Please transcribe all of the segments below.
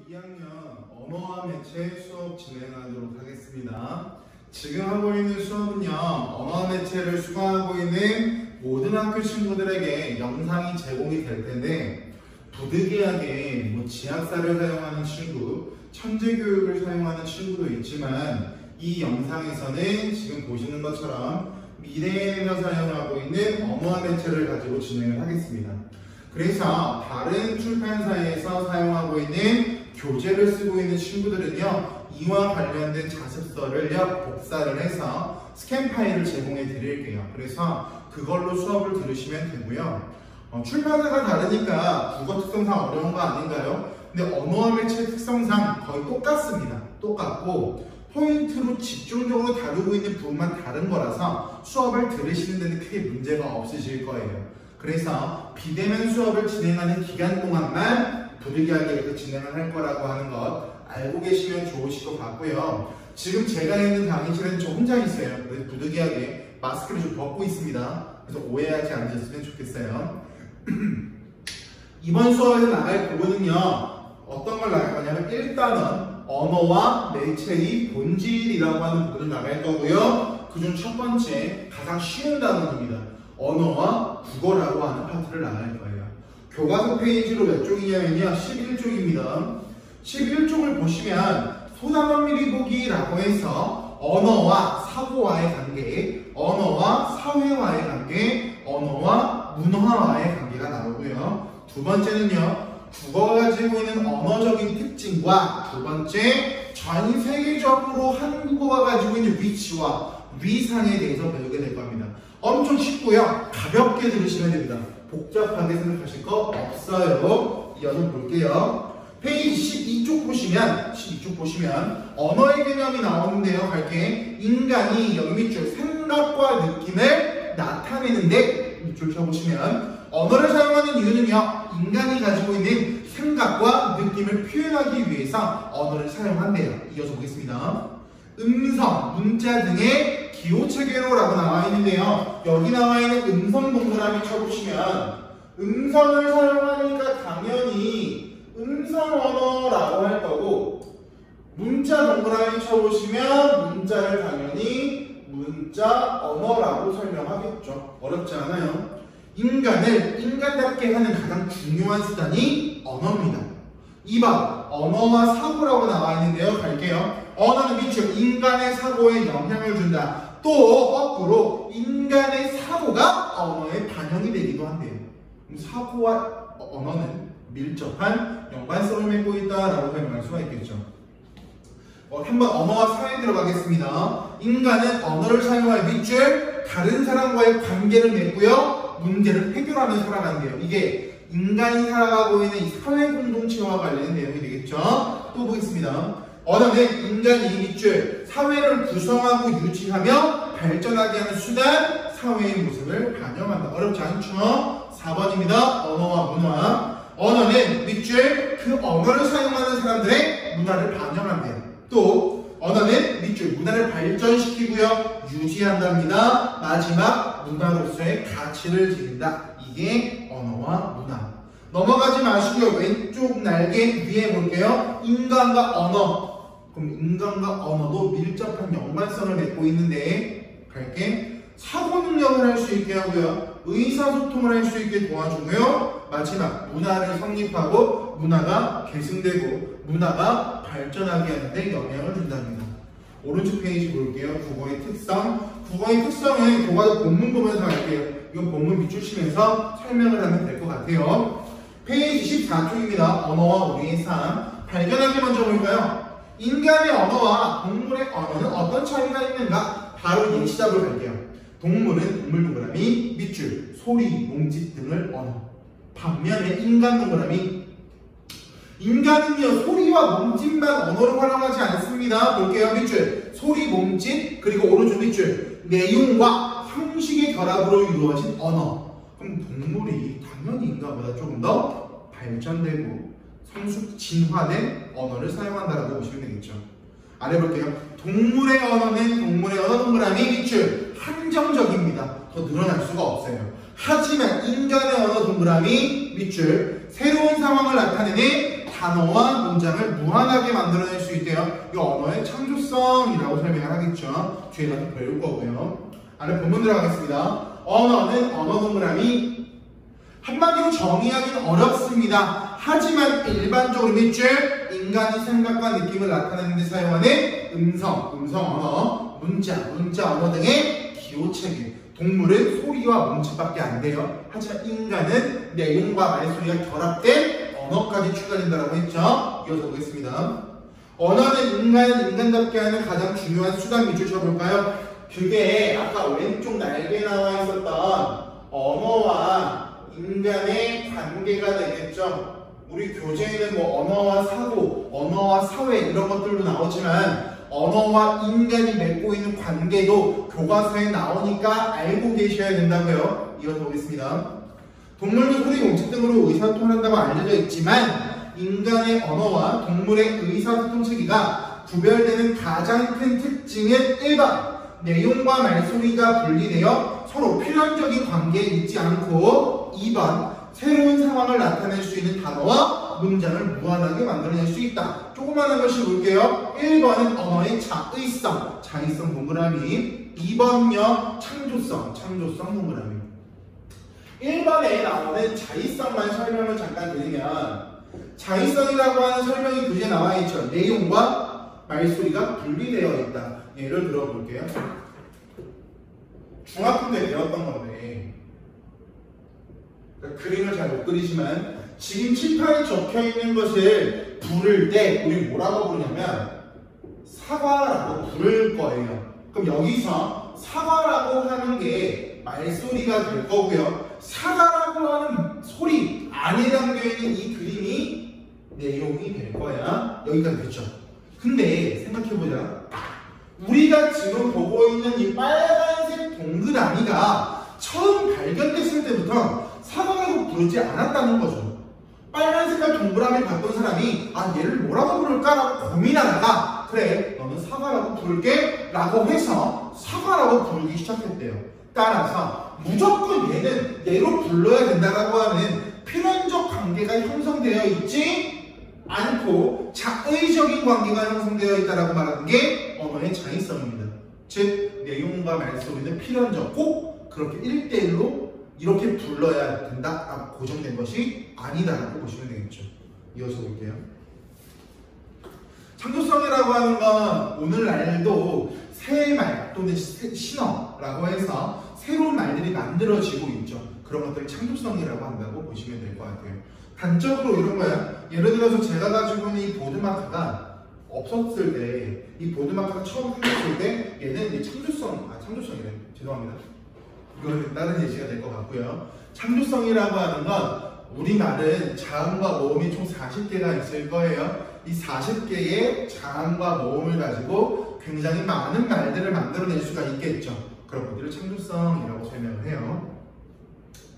2학년 언어와 매체 수업 진행하도록 하겠습니다. 지금 하고 있는 수업은요, 언어와 매체를 수강하고 있는 모든 학교 친구들에게 영상이 제공이 될 텐데, 부득이하게 지학사를 사용하는 친구, 천재교육을 사용하는 친구도 있지만, 이 영상에서는 지금 보시는 것처럼 미래에서 사용하고 있는 언어와 매체를 가지고 진행을 하겠습니다. 그래서 다른 출판사에서 사용하고 있는 교재를 쓰고 있는 친구들은요, 이와 관련된 자습서를요 복사를 해서 스캔 파일을 제공해 드릴게요. 그래서 그걸로 수업을 들으시면 되고요. 출판사가 다르니까 국어 특성상 어려운 거 아닌가요? 근데 언어와 매체 특성상 거의 똑같습니다. 똑같고 포인트로 집중적으로 다루고 있는 부분만 다른 거라서 수업을 들으시는 데는 크게 문제가 없으실 거예요. 그래서 비대면 수업을 진행하는 기간 동안만 부득이하게 이렇게 진행을 할 거라고 하는 것 알고 계시면 좋으실 것 같고요. 지금 제가 있는 강의실은 저 혼자 있어요. 그래서 부득이하게 마스크를 좀 벗고 있습니다. 그래서 오해하지 않으셨으면 좋겠어요. 이번 수업에서 나갈 부분은요, 어떤 걸 나갈 거냐면 일단은 언어와 매체의 본질이라고 하는 부분을 나갈 거고요. 그중 첫 번째 가장 쉬운 단어입니다. 언어와 국어라고 하는 파트를 나갈 거예요. 교과서 페이지로 몇 쪽이냐면요, 11쪽입니다. 11쪽을 보시면 소단원 미리 보기라고 해서 언어와 사고와의 관계, 언어와 사회와의 관계, 언어와 문화와의 관계가 나오고요. 두 번째는요, 국어가 가지고 있는 언어적인 특징과 두 번째, 전 세계적으로 한국어가 가지고 있는 위치와 위상에 대해서 배우게 될 겁니다. 엄청 쉽고요. 가볍게 들으시면 됩니다. 복잡하게 생각하실 거 없어요. 이어서 볼게요. 페이지 12쪽 보시면 언어의 개념이 나오는데요. 갈게 인간이 여기 밑줄 생각과 느낌을 나타내는데 밑줄 쳐보시면 언어를 사용하는 이유는요, 인간이 가지고 있는 생각과 느낌을 표현하기 위해서 언어를 사용한대요. 이어서 보겠습니다. 음성, 문자 등의 기호체계로라고 나와 있는데요. 여기 나와 있는 음성 동그라미 쳐보시면 음성을 사용하니까 당연히 음성 언어라고 할 거고, 문자 동그라미 쳐보시면 문자를 당연히 문자 언어라고 설명하겠죠. 어렵지 않아요. 인간을 인간답게 하는 가장 중요한 수단이 언어입니다. 2번 언어와 사고라고 나와 있는데요. 갈게요. 언어는 밑줄 인간의 사고에 영향을 준다. 또 거꾸로 인간의 사고가 언어에 반영이 되기도 한대요. 사고와 언어는 밀접한 연관성을 맺고 있다라고 설명할 수가 있겠죠. 한번 언어와 사회에 들어가겠습니다. 인간은 언어를 사용할 밑줄 다른 사람과의 관계를 맺고요, 문제를 해결하며 살아간대요. 이게 인간이 살아가고 있는 이 사회 공동체와 관련된 내용이 되겠죠. 또 보겠습니다. 언어는 인간이 밑줄 사회를 구성하고 유지하며 발전하게 하는 수단, 사회의 모습을 반영한다. 어렵지 않죠? 4번입니다. 언어와 문화. 언어는 밑줄 그 언어를 사용하는 사람들의 문화를 반영한대요. 또 언어는 밑줄 문화를 발전시키고요, 유지한답니다. 마지막 문화로서의 가치를 지닌다. 이게 언어와 문화. 넘어가지 마시고요. 왼쪽 날개 위에 볼게요. 인간과 언어. 그럼 인간과 언어도 밀접한 연관성을 맺고 있는데, 갈게. 사고 능력을 할 수 있게 하고요, 의사소통을 할 수 있게 도와주고요, 마지막 문화를 성립하고 문화가 계승되고 문화가 발전하게 하는데 영향을 준답니다. 오른쪽 페이지 볼게요. 국어의 특성. 국어의 특성은 교과서 본문 보면서 할게요. 이건 본문 밑줄치면서 설명을 하면 될 것 같아요. 페이지 14쪽입니다. 언어와 우리의 삶. 발견하기 먼저 볼까요? 인간의 언어와 동물의 언어는 어떤 차이가 있는가? 바로 예시답을 갈게요. 동물은 동물 동그라미, 밑줄, 소리, 몸짓 등을 언어. 반면에 인간 동그라미, 인간은요, 소리와 몸짓만 언어로 활용하지 않습니다. 볼게요. 밑줄, 소리, 몸짓, 그리고 오른쪽 밑줄, 내용과 형식의 결합으로 이루어진 언어. 그럼 동물이 당연히 인간보다 조금 더 발전되고 성숙, 진화된 언어를 사용한다라고 보시면 되겠죠. 아래 볼게요. 동물의 언어는 동물의 언어 동그라미 밑줄 한정적입니다. 더 늘어날 수가 없어요. 하지만 인간의 언어 동그라미 밑줄 새로운 상황을 나타내는 단어와 문장을 무한하게 만들어낼 수 있대요. 이 언어의 창조성이라고 설명을 하겠죠. 뒤에 가서 배울 거고요. 안에 본문 들어가겠습니다. 언어는 언어 동그라미. 한마디로 정의하기는 어렵습니다. 하지만 일반적으로 밑줄 인간의 생각과 느낌을 나타내는 데 사용하는 음성 언어, 문자 언어 등의 기호체계. 동물은 소리와 몸짓밖에 안 돼요. 하지만 인간은 내용과 말소리가 결합된 언어까지 추가된다고 했죠. 이어서 보겠습니다. 언어는 인간을 인간답게 하는 가장 중요한 수단. 밑줄 쳐볼까요? 그게 아까 왼쪽 날개에 나와 있었던 언어와 인간의 관계가 되겠죠. 우리 교재에는 뭐 언어와 사고, 언어와 사회 이런 것들도 나오지만 언어와 인간이 맺고 있는 관계도 교과서에 나오니까 알고 계셔야 된다고요. 이어서 보겠습니다. 동물도 소리, 몸짓 등으로 의사소통한다고 알려져 있지만 인간의 언어와 동물의 의사소통 체계가 구별되는 가장 큰 특징은 1번 내용과 말소리가 분리되어 서로 필연적인 관계에 있지 않고 2번 새로운 상황을 나타낼 수 있는 단어와 문장을 무한하게 만들어낼 수 있다. 조그마한 것을 볼게요. 1번은 언어의 자의성 동그라미. 2번은요 창조성 동그라미. 1번에 나오는 자의성만 설명을 잠깐 드리면 자의성이라고 하는 설명이 교재에 나와 있죠. 내용과 말소리가 분리되어 있다. 예를 들어볼게요. 중학교 때 배웠던 건데 그림을 잘 못 그리지만 지금 칠판에 적혀있는 것을 부를 때 우리 뭐라고 부르냐면 사과라고 부를 거예요. 그럼 여기서 사과라고 하는 게 말소리가 될 거고요. 사과라고 하는 소리 안에 담겨있는 이 그림이 내용이 될 거야. 여기까지 됐죠? 근데 생각해보자. 우리가 지금 보고 있는 이 빨간색 동그라미가 처음 발견됐을 때부터 사과라고 부르지 않았다는 거죠. 빨간 색깔 동그라미 봤던 사람이 얘를 뭐라고 부를까라고 고민하다가 그래 너는 사과라고 부를게 라고 해서 사과라고 부르기 시작했대요. 따라서 무조건 얘는 얘로 불러야 된다라고 하는 필연적 관계가 형성되어 있지 않고 자의적인 관계가 형성되어 있다라고 말하는 게 언어의 자의성입니다. 즉 내용과 말소리는 필연적 꼭 그렇게 1대1로 이렇게 불러야 된다 고정된 것이 아니다라고 보시면 되겠죠. 이어서 볼게요. 창조성이라고 하는 건 오늘날도 새 말 또는 신어라고 해서 새로운 말들이 만들어지고 있죠. 그런 것들을 창조성이라고 한다고 보시면 될 것 같아요. 단적으로 이런 거야. 예를 들어서 제가 가지고 있는 이 보드마크가 없었을 때, 이 보드마크가 처음 생겼을 때 얘는 이제 창조성이래. 죄송합니다. 이거는 다른 예시가 될 것 같고요. 창조성이라고 하는 건 우리말은 자음과 모음이 총 40개가 있을 거예요. 이 40개의 자음과 모음을 가지고 굉장히 많은 말들을 만들어낼 수가 있겠죠. 그런 것들을 창조성이라고 설명을 해요.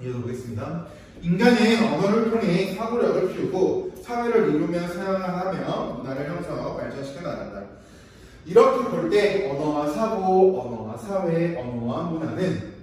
이어서 보겠습니다. 인간의 언어를 통해 사고력을 키우고 사회를 이루며 사용하며 문화를 형성, 발전시켜 나간다. 이렇게 볼 때 언어와 사고, 언어와 사회, 언어와 문화는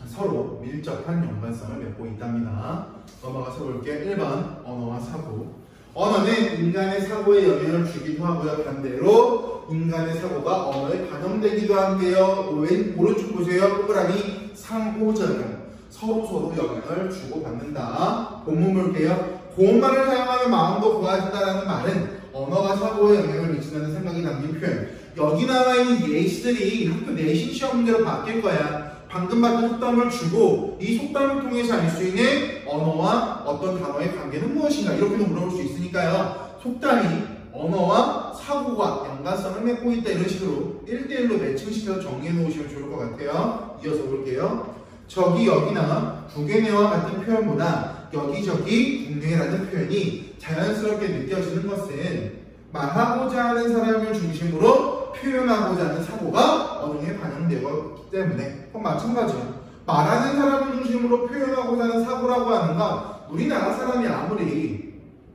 서로 밀접한 연관성을 맺고 있답니다. 넘어가서 볼게요. 1번 언어와 사고. 언어는 인간의 사고에 영향을 주기도 하고요. 반대로 인간의 사고가 언어에 반영되기도 한데요. 오른쪽 보세요. 동그라미 상호작용. 서로 영향을 주고받는다. 본문 볼게요. 고운말을 사용하면 마음도 고와진다라는 말은 언어가 사고에 영향을 미친다는 생각이 담긴 표현. 여기 나와 있는 예시들이 학교 내신 시험 문제로 바뀔 거야. 방금 봤던 속담을 주고 이 속담을 통해서 알 수 있는 언어와 어떤 단어의 관계는 무엇인가 이렇게도 물어볼 수 있으니까요. 속담이 언어와 사고가 연관성을 맺고 있다 이런 식으로 1대1로 매칭시켜서 정리해 놓으시면 좋을 것 같아요. 이어서 볼게요. 저기 여기나 국외네와 같은 표현보다 여기저기 국내라는 표현이 자연스럽게 느껴지는 것은 말하고자 하는 사람을 중심으로 표현하고자 하는 사고가 언어에 반영되기 때문에 마찬가지예요. 말하는 사람을 중심으로 표현하고자 하는 사고라고 하는 건 우리나라 사람이 아무리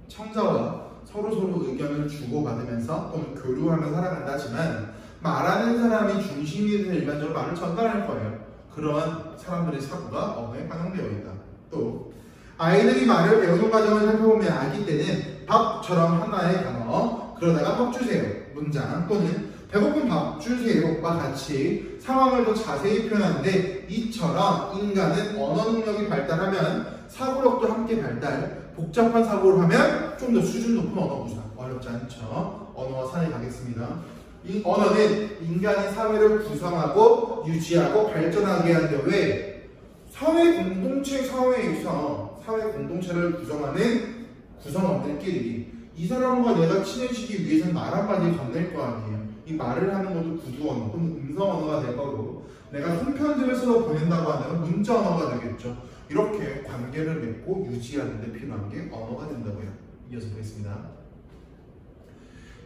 청자와 서로 의견을 주고받으면서 또는 교류하며 살아간다지만 말하는 사람이 중심이 돼서 일반적으로 말을 전달할 거예요. 그러한 사람들의 사고가 언어에 반영되어 있다. 또 아이들이 말을 배우는 과정을 살펴보면 아기 때는 밥처럼 하나의 단어, 그러다가 밥 주세요 문장 또는 배고픈 밥 주세요와 같이 상황을 더 자세히 표현하는데, 이처럼 인간은 언어 능력이 발달하면 사고력도 함께 발달, 복잡한 사고를 하면 좀 더 수준 높은 언어 구사. 어렵지 않죠? 언어와 산에 가겠습니다. 이 언어는 인간이 사회를 구성하고 유지하고 발전하게 하는데, 왜? 사회 공동체에서 사회 공동체를 구성하는 구성원들끼리 이 사람과 내가 친해지기 위해서는 말 한마디 건넬 거 아니에요. 이 말을 하는 것도 구두 언어 또는 음성 언어가 될 거고, 내가 손편지를 써서 보낸다고 하면 문자 언어가 되겠죠. 이렇게 관계를 맺고 유지하는 데 필요한 게 언어가 된다고요. 이어서 보겠습니다.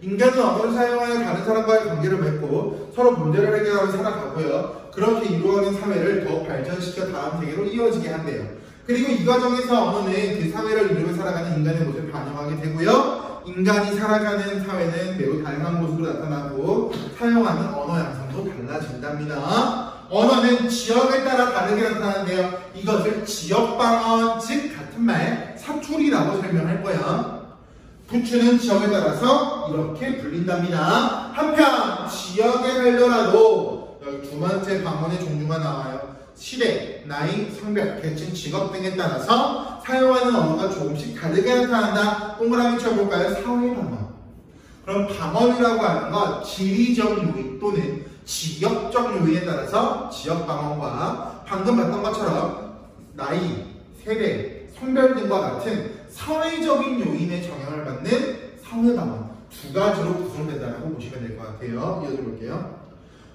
인간은 언어를 사용하여 다른 사람과의 관계를 맺고 서로 문제를 해결하며 살아가고요. 그렇게 이루어가는 사회를 더 발전시켜 다음 세계로 이어지게 한대요. 그리고 이 과정에서 언어는 그 사회를 이루며 살아가는 인간의 모습을 반영하게 되고요. 인간이 살아가는 사회는 매우 다양한 모습으로 나타나고 사용하는 언어 양상도 달라진답니다. 언어는 지역에 따라 다르게 나타나는데요. 이것을 지역방언, 즉 같은 말, 사투리라고 설명할 거야. 부추는 지역에 따라서 이렇게 불린답니다. 한편 지역에 달려라도 여기 두 번째 방언의 종류가 나와요. 시대, 나이, 성별, 계층, 직업 등에 따라서 사용하는 언어가 조금씩 다르게 나타난다. 동그라미 쳐볼까요? 사회방언. 그럼 방언이라고 하는 건 지리적 요인 또는 지역적 요인에 따라서 지역방언과 방금 봤던 것처럼 나이, 세대, 성별 등과 같은 사회적인 요인에 영향을 받는 사회방언 두 가지로 구성된다고 보시면 될 것 같아요. 이어서 볼게요.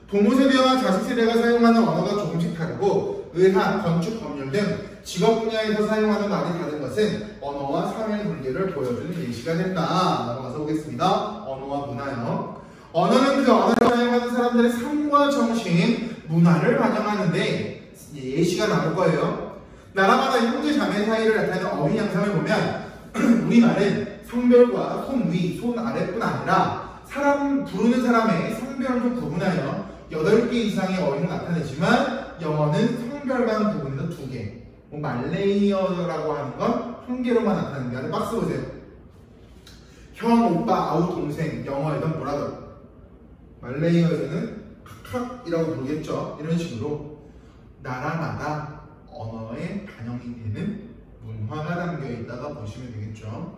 부모 세대와 자식 세대가 사용하는 언어가 조금씩 다르고 의학, 건축, 법률 등 직업 분야에서 사용하는 말이 다른 것은 언어와 사회 관계를 보여주는 예시가 된다. 넘어가서 보겠습니다. 언어와 문화요. 언어는 그 언어를 사용하는 사람들의 삶과 정신, 문화를 반영하는데 예시가 나올 거예요. 나라마다 형제 자매 사이를 나타내는 어휘 양상을 보면 우리말은 성별과 손 위, 손 아래뿐 아니라 사람 부르는 사람의 성별도 구분하여 8개 이상의 어휘를 나타내지만 영어는 성별만 구분해서 2개. 말레이어라고 하는 건 1개로만 나타내는 게 아니라 박스 보세요. 형, 오빠, 아우, 동생, 영어에선 뭐라고? 말레이어에서는 카카이라고 부르겠죠. 이런 식으로 나라마다 언어에 반영이 되는 문화가 담겨 있다가 보시면 되겠죠.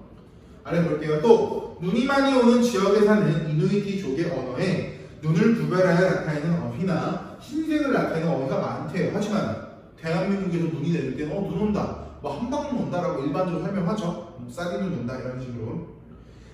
아래 볼게요. 또 눈이 많이 오는 지역에 사는 이누이티족의 언어에 눈을 구별하여 나타내는 어휘나 흰색을 나타내는 어휘가 많대요. 하지만 대한민국에서 눈이 내릴 때는 눈 온다, 한방 온다라고 일반적으로 설명하죠. 쌀이 눈 온다 이런 식으로.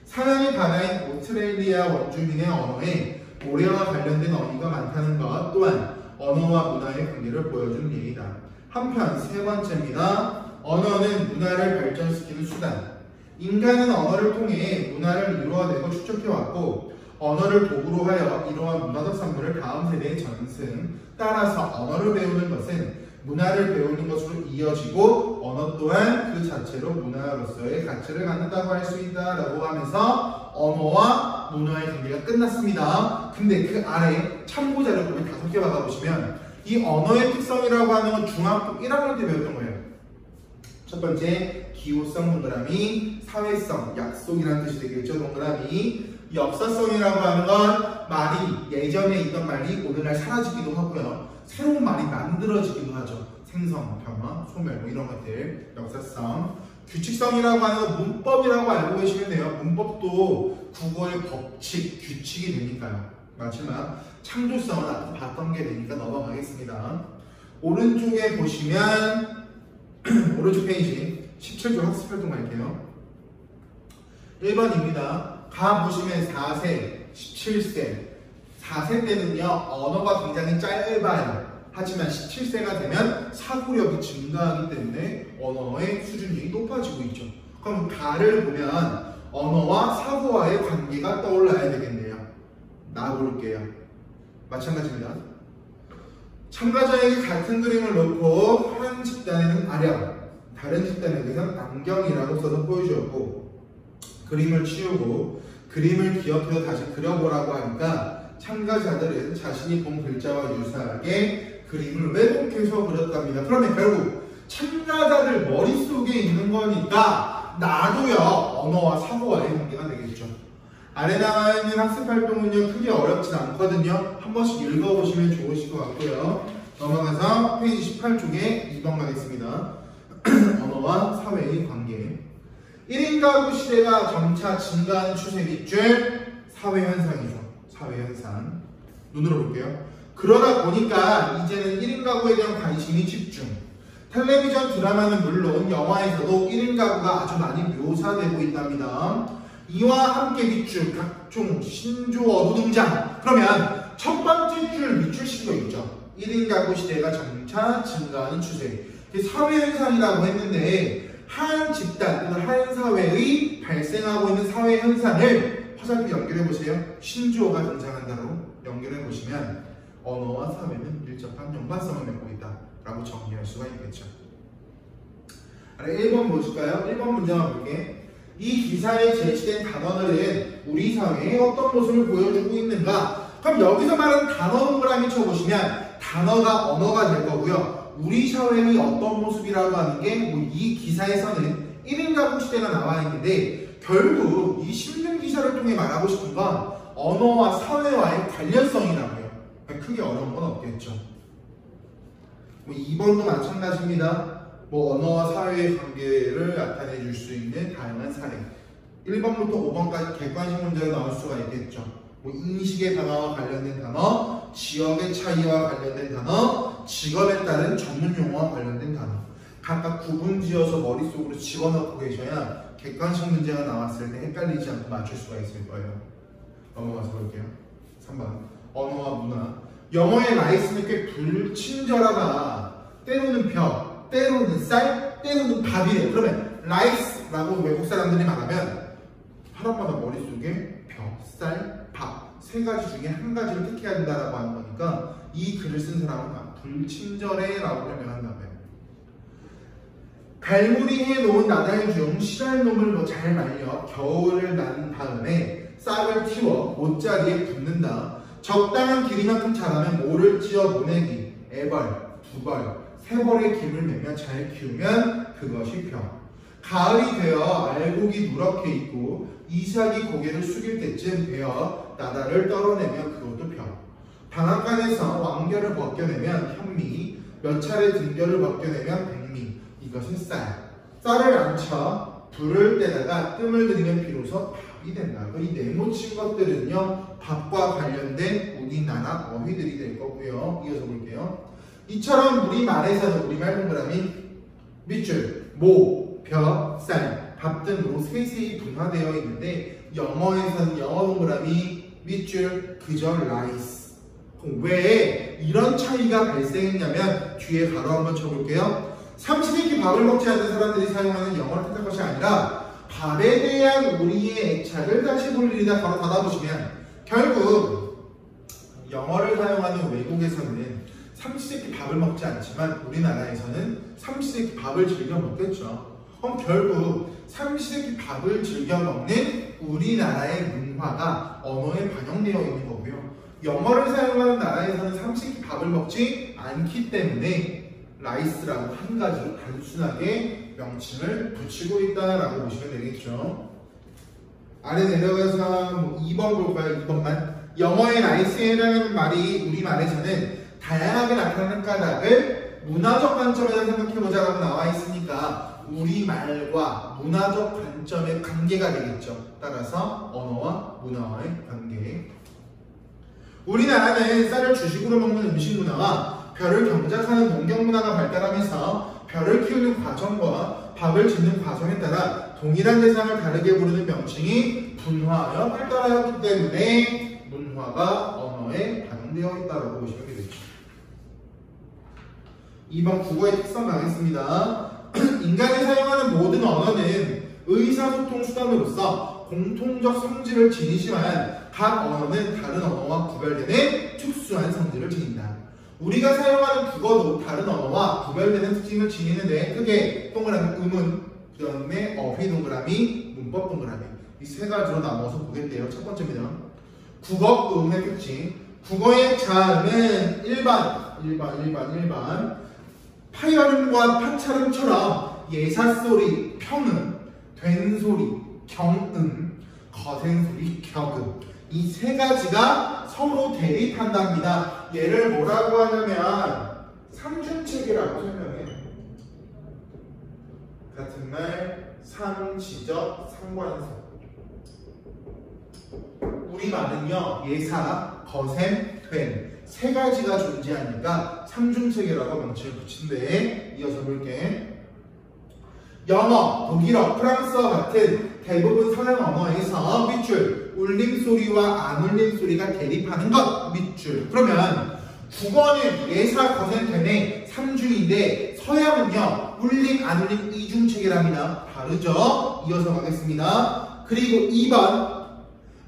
서양의 바다인 오스트레일리아 원주민의 언어에 모래와 관련된 어휘가 많다는 것 또한 언어와 문화의 관계를 보여주는 예이다. 한편 세 번째입니다. 언어는 문화를 발전시키는 수단. 인간은 언어를 통해 문화를 이루어내고 축적해왔고 언어를 도구로 하여 이러한 문화적 산물을 다음 세대에 전승. 따라서 언어를 배우는 것은 문화를 배우는 것으로 이어지고 언어 또한 그 자체로 문화로서의 가치를 갖는다고 할 수 있다라고 하면서 언어와 문화의 관계가 끝났습니다. 근데 그 아래 참고자료 보면 5개 받아보시면 이 언어의 특성이라고 하는 건 중학교 1학년 때 배웠던 거예요. 첫 번째, 기호성 동그라미, 사회성, 약속이라는 뜻이 되겠죠. 동그라미. 역사성이라고 하는 건 말이 예전에 있던 말이 오늘날 사라지기도 하고요. 새로운 말이 만들어지기도 하죠. 생성, 변화, 소멸 이런 것들. 역사성. 규칙성이라고 하는 건 문법이라고 알고 계시면 돼요. 문법도 국어의 법칙, 규칙이 되니까요. 마지막 창조성은 아까 봤던 게 되니까 넘어가겠습니다. 오른쪽에 보시면 오른쪽 페이지 17조 학습 활동 갈게요. 1번입니다. 가보시면 4세, 17세 4세 때는요 언어가 굉장히 짧아요. 하지만 17세가 되면 사고력이 증가하기 때문에 언어의 수준이 높아지고 있죠. 그럼 가를 보면 언어와 사고와의 관계가 떠올라야 되겠네요. 나와볼게요. 마찬가지입니다. 참가자에게 같은 그림을 놓고 한 집단에는 아령, 다른 집단에게는 안경이라고 써서 보여주었고 그림을 치우고 그림을 기억해서 다시 그려보라고 하니까 참가자들은 자신이 본 글자와 유사하게 그림을 왜곡해서 그렸답니다. 그러면 결국 참가자들 머릿속에 있는 거니까 나도요 언어와 사고와의 관계가 되겠죠. 아래 나와 있는 학습 활동은요 크게 어렵진 않거든요. 한 번씩 읽어보시면 좋으실 것 같고요. 넘어가서 페이지 18쪽에 2번 가겠습니다. 언어와 사회의 관계. 1인 가구 시대가 점차 증가하는 추세 밑줄 사회현상이죠. 사회현상. 눈으로 볼게요. 그러다 보니까 이제는 1인 가구에 대한 관심이 집중. 텔레비전 드라마는 물론 영화에서도 1인 가구가 아주 많이 묘사되고 있답니다. 이와 함께 밑줄 각종 신조 어부 등장. 그러면 첫 번째 줄 밑줄 시기가 있죠. 1인 가구 시대가 점차 증가하는 추세. 사회현상이라고 했는데 한 집단 또는 한 사회의 발생하고 있는 사회현상을 화살표 연결해보세요. 신조어가 등장한다로 연결해보시면 언어와 사회는 밀접한 연관성을 맺고 있다라고 정리할 수가 있겠죠. 아래 1번 보실까요? 1번 문장을 볼게. 이 기사에 제시된 단어들은 우리 사회에 어떤 모습을 보여주고 있는가? 그럼 여기서 말하는 단어 동그라미 쳐보시면 단어가 언어가 될 거고요. 우리 사회의 어떤 모습이라고 하는 게 이 기사에서는 1인 가구 시대가 나와 있는데 결국 이 신문 기사를 통해 말하고 싶은 건 언어와 사회와의 관련성이라고요. 크게 어려운 건 없겠죠. 2번도 마찬가지입니다. 언어와 사회의 관계를 나타내 줄 수 있는 다양한 사례. 1번부터 5번까지 객관식 문제가 나올 수가 있겠죠. 인식의 변화와 관련된 단어, 지역의 차이와 관련된 단어, 직업에 따른 전문 용어와 관련된 단어. 각각 구분 지어서 머릿속으로 집어넣고 계셔야 객관식 문제가 나왔을 때 헷갈리지 않고 맞출 수가 있을 거예요. 넘어가서 볼게요. 3번. 언어와 문화. 영어의 라이스는 꽤 불친절하다. 때로는 벼, 때로는 쌀, 때로는 밥이래요. 그러면 라이스라고 외국 사람들이 말하면 사람마다 머릿속에 벼, 쌀, 밥 세 가지 중에 한 가지를 택해야 된다라고 하는 거니까 이 글을 쓴 사람은 불친절해 라고 설명한다고요. 갈무리 해놓은 나달 중 시랄놈을 잘 말려 겨울을 난 다음에 싹을 틔워 못자리에 붓는다. 적당한 길이만큼 자라면 모를 찧어 보내기. 애벌, 두벌, 세벌의 김을 매며 잘 키우면 그것이 벼. 가을이 되어 알곡이 누렇게 있고 이삭이 고개를 숙일 때쯤 되어 나달을 떨어내면 그것도 벼. 방앗간에서 왕결을 벗겨내면 현미, 몇 차례 등결을 벗겨내면 백미. 이것은 쌀. 쌀을 안쳐 불을 떼다가 뜸을 들이면 비로소 밥이 된다. 이 네모친 것들은요 밥과 관련된 우리나라 어휘들이 될 거고요. 이어서 볼게요. 이처럼 우리말에서는 우리말 동그라미 밑줄, 모, 벼, 쌀, 밥 등으로 세세히 분화되어 있는데 영어에서는 영어 동그라미 밑줄, 그저 라이스. 왜 이런 차이가 발생했냐면 뒤에 가로 한번 쳐볼게요. 삼시세끼 밥을 먹지 않는 사람들이 사용하는 영어를 택할 것이 아니라 밥에 대한 우리의 애착을 다시 볼 일이다. 바로 닫아보시면 결국 영어를 사용하는 외국에서는 삼시세끼 밥을 먹지 않지만 우리나라에서는 삼시세끼 밥을 즐겨 먹겠죠. 그럼 결국 삼시세끼 밥을 즐겨 먹는 우리나라의 문화가 언어에 반영되어 있는 거고요. 영어를 사용하는 나라에서는 삼시세끼 밥을 먹지 않기 때문에 라이스라고 한 가지로 단순하게 명칭을 붙이고 있다라고 보시면 되겠죠. 아래 내려가서 2번 볼까요? 2번만. 영어의 라이스에 해당하는 말이 우리말에서는 다양하게 나타나는 까닭을 문화적 관점에서 생각해보자라고 나와 있으니까 우리말과 문화적 관점의 관계가 되겠죠. 따라서 언어와 문화와의 관계. 우리나라는 쌀을 주식으로 먹는 음식 문화와 벼를 경작하는 농경 문화가 발달하면서 벼를 키우는 과정과 밥을 짓는 과정에 따라 동일한 대상을 다르게 부르는 명칭이 분화하여 발달하였기 때문에 문화가 언어에 반영되어 있다고 보시면 되겠죠. 2번 국어의 특성 가겠습니다. 인간이 사용하는 모든 언어는 의사소통 수단으로서 공통적 성질을 지니지만 각 언어는 다른 언어와 구별되는 특수한 성질을 지닌다. 우리가 사용하는 국어도 다른 언어와 구별되는 특징을 지니는데 크게 동그라미 음은, 그 다음에 어휘 동그라미, 문법 동그라미 이 세 가지로 나눠서 보겠대요. 첫 번째입니다. 국어 음의 특징. 국어의 자음은 1번 파열음과 파찰음처럼 예사소리, 평음, 된소리, 경음, 거센소리, 격음. 이 세 가지가 서로 대립한답니다. 얘를 뭐라고 하냐면 삼중체계라고 설명해요. 같은 말, 삼지적, 상관성. 우리말은요, 예사, 거셈, 된. 세 가지가 존재하니까 삼중체계라고 명칭을 붙인대. 이어서 볼게. 영어, 독일어, 프랑스어 같은 대부분 서양 언어에서 밑줄, 울림소리와 안 울림소리가 대립하는 것, 밑줄. 그러면 국어는 예사, 거셈, 된의 3중인데 서양은요, 울림, 안 울림 2중체계랍니다. 다르죠? 이어서 가겠습니다. 그리고 2번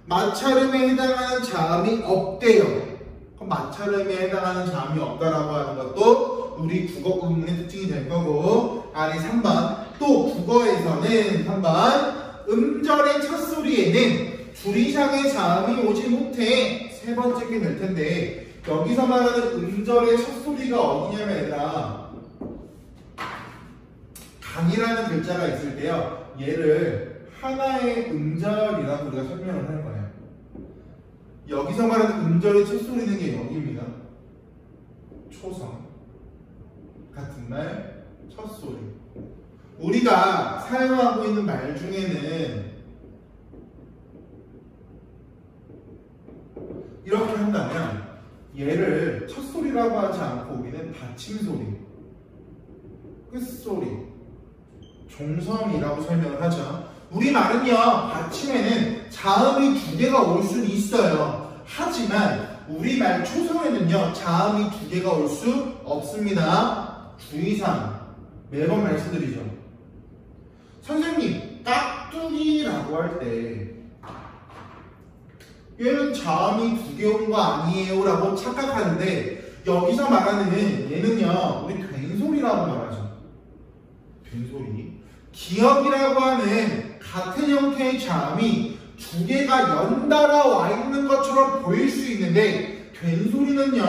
마찰음에 해당하는 자음이 없대요. 그럼 마찰음에 해당하는 자음이 없다라고 하는 것도 우리 국어 의문의 특징이 될 거고, 아니 3번 또 국어에서는 3번 음절의 첫 소리에는 둘 이상의 자음이 오지 못해. 세 번째 게 될 텐데 여기서 말하는 음절의 첫 소리가 어디냐면 얘들아, 강이라는 글자가 있을 때요, 얘를 하나의 음절이라고 우리가 설명을 할 거예요. 여기서 말하는 음절의 첫 소리는 게 여기입니다. 초성. 같은 말, 첫 소리. 우리가 사용하고 있는 말 중에는 이렇게 한다면 얘를 첫 소리라고 하지 않고 우리는 받침 소리, 끝소리, 종성이라고 설명을 하죠. 우리말은요, 받침에는 자음이 두 개가 올 수는 있어요. 하지만 우리말 초성에는요, 자음이 두 개가 올 수 없습니다. 주의사항 매번 말씀드리죠. 선생님, 깍두기라고 할 때 얘는 자음이 두 개 온 거 아니에요? 라고 착각하는데 여기서 말하는 얘는요, 우리 된소리라고 말하죠. 된소리. 기역이라고 하는 같은 형태의 자음이 두 개가 연달아 와 있는 것처럼 보일 수 있는데 된소리는요,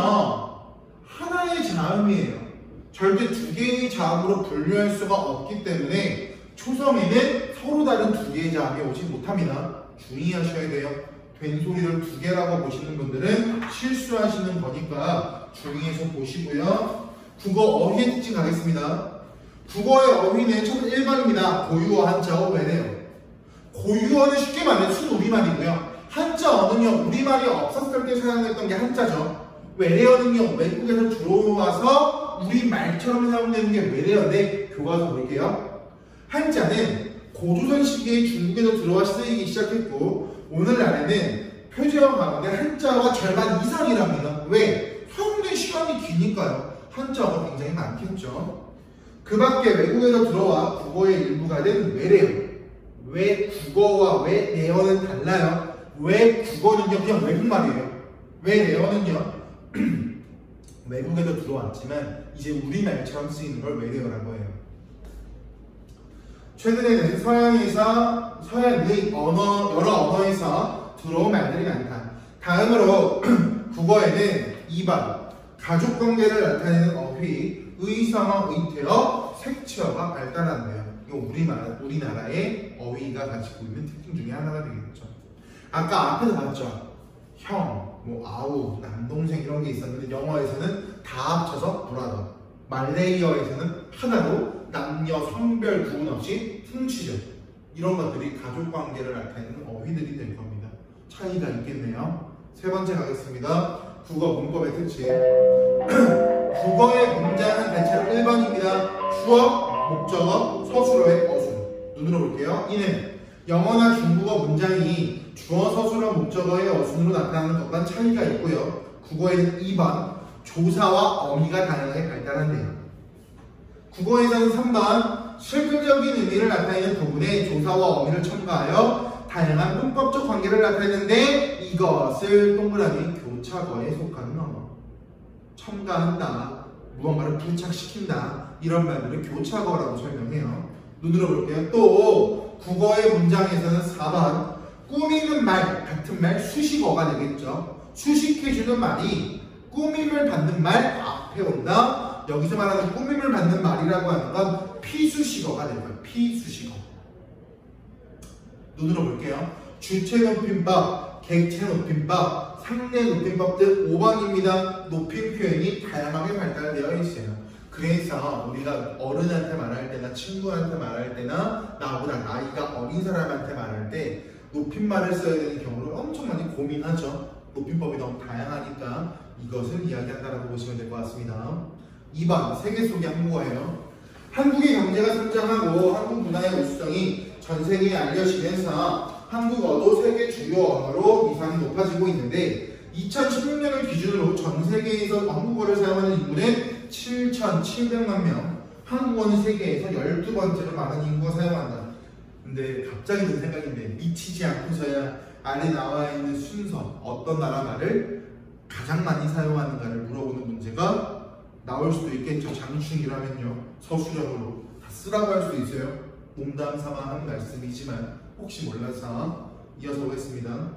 하나의 자음이에요. 절대 두 개의 자음으로 분류할 수가 없기 때문에 초성에는 서로 다른 두 개의 자음이 오지 못합니다. 주의하셔야 돼요. 된소리를 두 개라고 보시는 분들은 실수하시는 거니까 주의해서 보시고요. 국어 어휘의 특징 가겠습니다. 국어의 어휘는 첫 1번입니다. 고유어, 한자어, 외래어. 고유어는 쉽게 말해 순우리말이고요. 한자어는요, 우리말이 없었을 때 사용했던 게 한자죠. 외래어는요, 외국에서 들어와서 우리말처럼 사용되는 게 외래어인데, 교과서 볼게요. 한자는 고조선 시기에 중국에서 들어와 쓰이기 시작했고, 오늘날에는 표제어 가운데 한자어가 절반 이상이랍니다. 왜? 사용된 시간이 기니까요. 한자어가 굉장히 많겠죠. 그 밖에 외국에서 들어와 국어의 일부가 된 외래어. 왜 국어와 외래어는 달라요? 왜 국어는요, 그냥 외국말이에요. 외래어는요, 외국에서 들어왔지만 이제 우리말처럼 쓰이는 걸 외래어라고 해요. 최근에는 서양의 여러 언어에서 들어온 말들이 많다. 다음으로 국어에는 2번 가족관계를 나타내는 어휘, 의성어, 의태어, 색채어가 발달한대요. 이거 우리나라의 어휘가 가지고 있는 특징 중에 하나가 되겠죠. 아까 앞에서 봤죠. 형, 아우, 남동생 이런 게 있었는데 영어에서는 다 합쳐서 브라더. 말레이어에서는 하나로 남녀 성별 구분 없이 훔치죠. 이런 것들이 가족관계를 나타내는 어휘들이 될 겁니다. 차이가 있겠네요. 세 번째 가겠습니다. 국어 문법의 특징. 국어의 문장은 대체로 1번입니다. 주어, 목적어, 서술어의 어순. 눈으로 볼게요. 이는 영어나 중국어 문장이 주어, 서술어, 목적어의 어순으로 나타나는 것과는 차이가 있고요. 국어에는 2번 조사와 어미가 다양하게 발달한대요. 국어에서는 3번 실질적인 의미를 나타내는 부분에 조사와 어미를 첨가하여 다양한 문법적 관계를 나타내는데 이것을 동그라미 교차어에 속하는 언어. 첨가한다, 무언가를 부착시킨다, 이런 말들을 교차어라고 설명해요. 눈으로 볼게요. 또 국어의 문장에서는 4번 꾸미는 말, 같은 말, 수식어가 되겠죠. 수식해주는 말이 꾸밈을 받는 말 앞에 온다. 여기서 말하는 꾸밈을 받는 말이라고 하는 건 피수식어가 될 거예요. 피수식어. 눈으로 볼게요. 주체 높임법, 객체 높임법, 상대 높임법 등 5번입니다. 높임 표현이 다양하게 발달되어 있어요. 그래서 우리가 어른한테 말할 때나 친구한테 말할 때나 나보다 나이가 어린 사람한테 말할 때 높임말을 써야 되는 경우를 엄청 많이 고민하죠. 높임법이 너무 다양하니까 이것을 이야기한다라고 보시면 될 것 같습니다. 2번 세계 속의 한국어예요. 한국의 경제가 성장하고 한국 문화의 우수성이 전 세계에 알려지면서 한국어도 세계 주요 언어로 위상이 높아지고 있는데 2016년을 기준으로 전 세계에서 한국어를 사용하는 인구는 7,700만 명. 한국어는 세계에서 12번째로 많은 인구가 사용한다. 근데 갑자기 든 생각인데 미치지 않고서야 아래 나와 있는 순서 어떤 나라 말을 가장 많이 사용하는가를 물어보는 문제가 나올 수도 있겠죠. 장충이라면요. 서술형으로 다 쓰라고 할 수도 있어요. 농담 삼아 한 말씀이지만 혹시 몰라서 이어서 보겠습니다.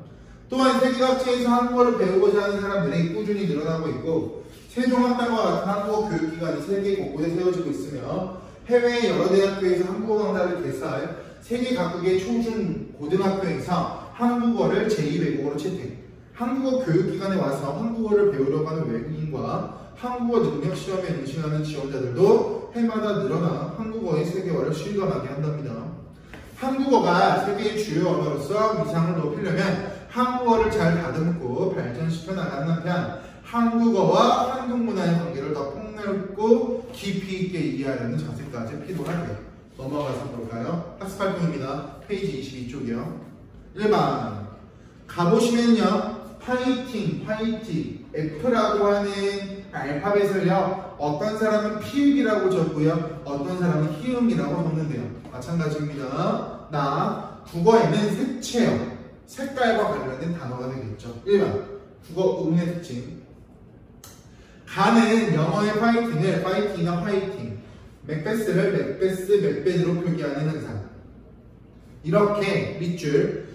또한 세계 각지에서 한국어를 배우고자 하는 사람들이 꾸준히 늘어나고 있고 세종학당과 같은 한국어 교육기관이 세계 곳곳에 세워지고 있으며 해외의 여러 대학교에서 한국어 강좌를 개설, 세계 각국의 초중 고등학교에서 한국어를 제2외국어로 채택, 한국어 교육기관에 와서 한국어를 배우려고 하는 외국인과 한국어 능력 시험에 응시하는 지원자들도 해마다 늘어나 한국어의 세계화를 실감하게 한답니다. 한국어가 세계의 주요 언어로서 위상을 높이려면 한국어를 잘 다듬고 발전시켜 나가는 한편 한국어와 한국 문화의 관계를 더 폭넓고 깊이 있게 이해하려는 자세까지 필요하대요. 넘어가서 볼까요? 학습활동입니다. 페이지 22쪽이요. 1번 가보시면요. 파이팅, F라고 하는 알파벳을요. 어떤 사람은 피읍이라고 적고요. 어떤 사람은 히읗이라고 적는데요. 마찬가지입니다. 나 국어에는 색채요. 색깔과 관련된 단어가 되겠죠. 1번 국어 음의 특징. 가는 영어의 파이팅을 파이팅이나 화이팅, 맥베스를 맥베스, 맥베스로 표기하는 현상. 이렇게 밑줄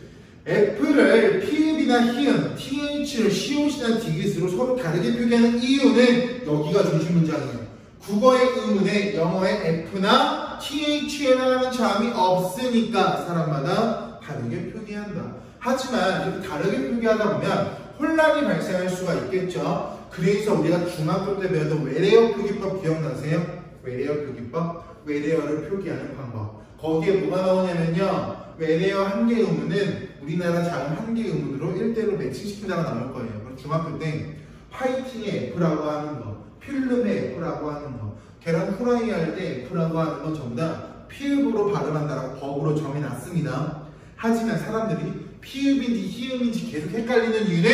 F를 피읍이나 히읗, TH를 COC나 디귿으로 서로 다르게 표기하는 이유는 여기가 중심 문장이에요. 국어의 의문에 영어의 F나 TH에 해당하는 자음이 없으니까 사람마다 다르게 표기한다. 하지만 이렇게 다르게 표기하다 보면 혼란이 발생할 수가 있겠죠. 그래서 우리가 중학교 때 배웠던 외래어 표기법 기억나세요? 외래어 표기법? 외래어를 표기하는 방법. 거기에 뭐가 나오냐면요. 외래어 한 개 의문은 우리나라 자음 한 개 의문으로 1대1로 매칭시킨다가 나올 거예요. 그럼 중학교 때 파이팅의 F라고 하는 거, 필름의 F라고 하는 거, 계란 후라이 할 때 F라고 하는 건 전부 다 피읍으로 발음한다라고 법으로 정해놨습니다. 하지만 사람들이 피읍인지 히읗인지 계속 헷갈리는 이유는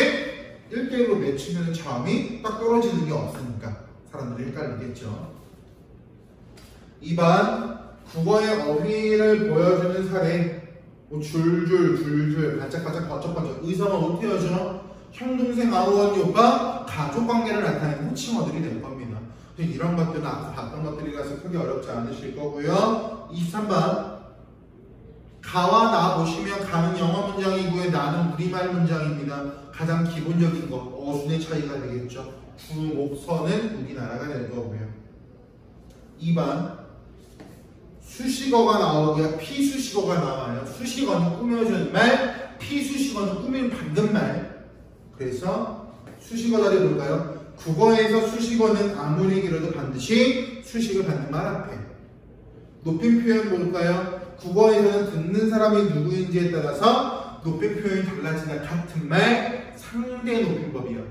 1대1로 매치면 자음이 딱 떨어지는 게 없으니까 사람들이 헷갈리겠죠. 2번 국어의 어휘를 보여주는 사례. 뭐 줄줄 반짝반짝 번쩍번쩍 의성어 어떻게 하죠? 형 동생 아우 언니 오빠 가족관계를 나타내는 호칭어들이 될 겁니다. 이런 것들은 앞서 봤던 것들이라서 크게 어렵지 않으실 거고요. 23번 가와 나 보시면 가는 영어 문장이고요. 나는 우리말 문장입니다. 가장 기본적인 거 어순의 차이가 되겠죠. 주, 목, 서는 우리나라가 될 거고요. 2번 수식어가 나오기가 피수식어가 나와요. 수식어는 꾸며주는 말, 피수식어는 꾸미는 받는 말. 그래서 수식어 자리 볼까요? 국어에서 수식어는 아무리 길어도 반드시 수식을 받는 말 앞에. 높임 표현 볼까요? 국어에서는 듣는 사람이 누구인지에 따라서 높임 표현이 달라진다. 같은 말, 상대 높임법이요.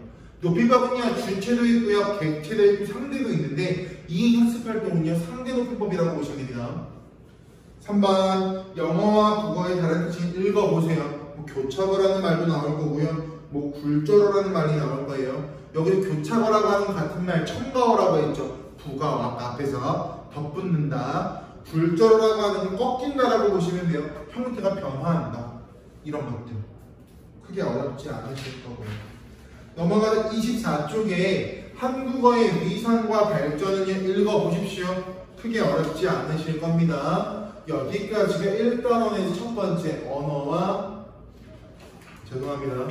높임법은요, 주체도 있고요, 객체도 있고, 상대도 있는데 이 학습활동은요, 상대 높임법이라고 보시면 됩니다. 3번 영어와 국어의 다른 뜻을 읽어보세요. 뭐 교차거라는 말도 나올 거고요, 뭐 굴절어라는 말이 나올 거예요. 여기서 교차거라고 하는 같은 말 첨가어라고 했죠. 부가와 앞에서 덧붙는다. 굴절어라고 하는 건 꺾인다라고 보시면 돼요. 형태가 변화한다. 이런 것들 크게 어렵지 않으실 거고요. 넘어가는 24쪽에 한국어의 위상과 발전을 읽어보십시오. 크게 어렵지 않으실 겁니다. 여기까지가 1단원에서 첫 번째 언어와 죄송합니다.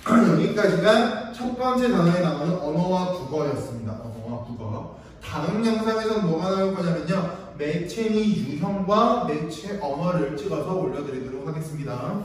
여기까지가 첫 번째 단원에 나오는 언어와 국어였습니다. 언어와 국어. 다음 영상에서는 뭐가 나올 거냐면요. 매체니 유형과 매체 언어를 찍어서 올려드리도록 하겠습니다.